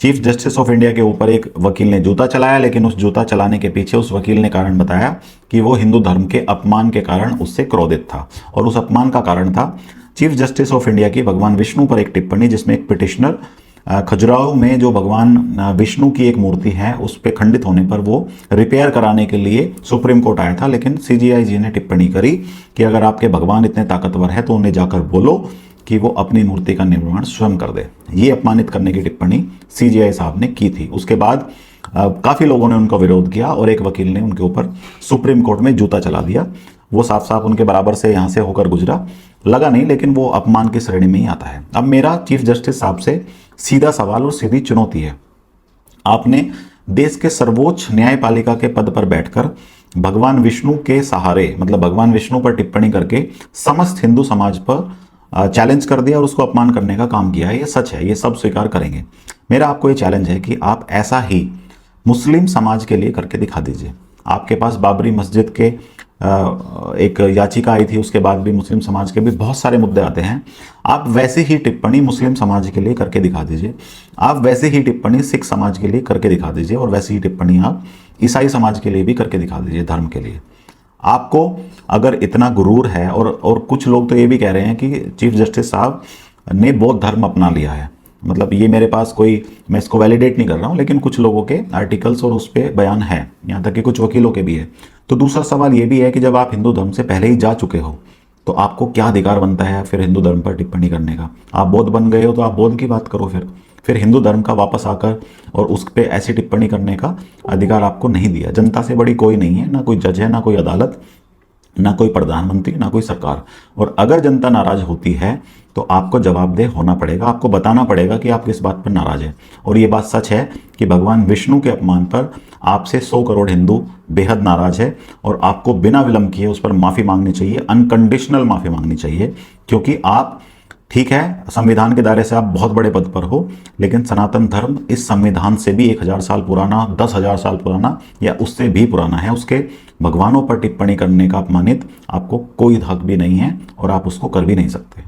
Chief justice of India के ऊपर एक वकील ने जूता चलाया, लेकिन उस जूता चलाने के पीछे उस वकील ने कारण बताया कि वो हिंदू धर्म के अपमान के कारण उससे क्रोधित था। और उस अपमान का कारण था चीफ जस्टिस ऑफ इंडिया की भगवान विष्णु पर एक टिप्पणी, जिसमें एक पिटिशनर खजुराहो में जो भगवान विष्णु की एक मूर्ति है उस पर खंडित होने पर वो रिपेयर कराने के लिए सुप्रीम कोर्ट आया था। लेकिन सीजीआई जी ने टिप्पणी करी कि अगर आपके भगवान इतने ताकतवर है तो उन्हें जाकर बोलो कि वो अपनी मूर्ति का निर्माण स्वयं कर दे। ये अपमानित करने की टिप्पणी सीजीआई साहब ने की थी। उसके बाद काफ़ी लोगों ने उनका विरोध किया और एक वकील ने उनके ऊपर सुप्रीम कोर्ट में जूता चला दिया। वो साफ साफ उनके बराबर से यहाँ से होकर गुजरा, लगा नहीं, लेकिन वो अपमान की श्रेणी में ही आता है। अब मेरा चीफ जस्टिस साहब से सीधा सवाल और सीधी चुनौती है, आपने देश के सर्वोच्च न्यायपालिका के पद पर बैठकर भगवान विष्णु के सहारे, मतलब भगवान विष्णु पर टिप्पणी करके समस्त हिंदू समाज पर चैलेंज कर दिया और उसको अपमान करने का काम किया है। ये सच है, ये सब स्वीकार करेंगे। मेरा आपको ये चैलेंज है कि आप ऐसा ही मुस्लिम समाज के लिए करके दिखा दीजिए। आपके पास बाबरी मस्जिद के एक याचिका आई थी, उसके बाद भी मुस्लिम समाज के भी बहुत सारे मुद्दे आते हैं। आप वैसे ही टिप्पणी मुस्लिम समाज के लिए करके दिखा दीजिए, आप वैसे ही टिप्पणी सिख समाज के लिए करके दिखा दीजिए, और वैसे ही टिप्पणी आप ईसाई समाज के लिए भी करके दिखा दीजिए, धर्म के लिए। आपको अगर इतना गुरूर है, और कुछ लोग तो ये भी कह रहे हैं कि चीफ जस्टिस साहब ने बौद्ध धर्म अपना लिया है। मतलब ये मेरे पास कोई, मैं इसको वैलिडेट नहीं कर रहा हूँ, लेकिन कुछ लोगों के आर्टिकल्स और उस पर बयान है, यहाँ तक कि कुछ वकीलों के भी है। तो दूसरा सवाल ये भी है कि जब आप हिंदू धर्म से पहले ही जा चुके हो तो आपको क्या अधिकार बनता है फिर हिंदू धर्म पर टिप्पणी करने का। आप बौद्ध बन गए हो तो आप बौद्ध की बात करो, फिर हिंदू धर्म का वापस आकर और उस पर ऐसी टिप्पणी करने का अधिकार आपको नहीं दिया। जनता से बड़ी कोई नहीं है, ना कोई जज है, ना कोई अदालत, ना कोई प्रधानमंत्री, ना कोई सरकार। और अगर जनता नाराज होती है तो आपको जवाबदेह होना पड़ेगा, आपको बताना पड़ेगा कि आप किस बात पर नाराज हैं। और ये बात सच है कि भगवान विष्णु के अपमान पर आपसे 100 करोड़ हिंदू बेहद नाराज है, और आपको बिना विलंब किए उस पर माफ़ी मांगनी चाहिए, अनकंडीशनल माफ़ी मांगनी चाहिए। क्योंकि आप, ठीक है, संविधान के दायरे से आप बहुत बड़े पद पर हो, लेकिन सनातन धर्म इस संविधान से भी 1000 साल पुराना, 10,000 साल पुराना या उससे भी पुराना है। उसके भगवानों पर टिप्पणी करने का अपमानित आपको कोई हक भी नहीं है और आप उसको कर भी नहीं सकते।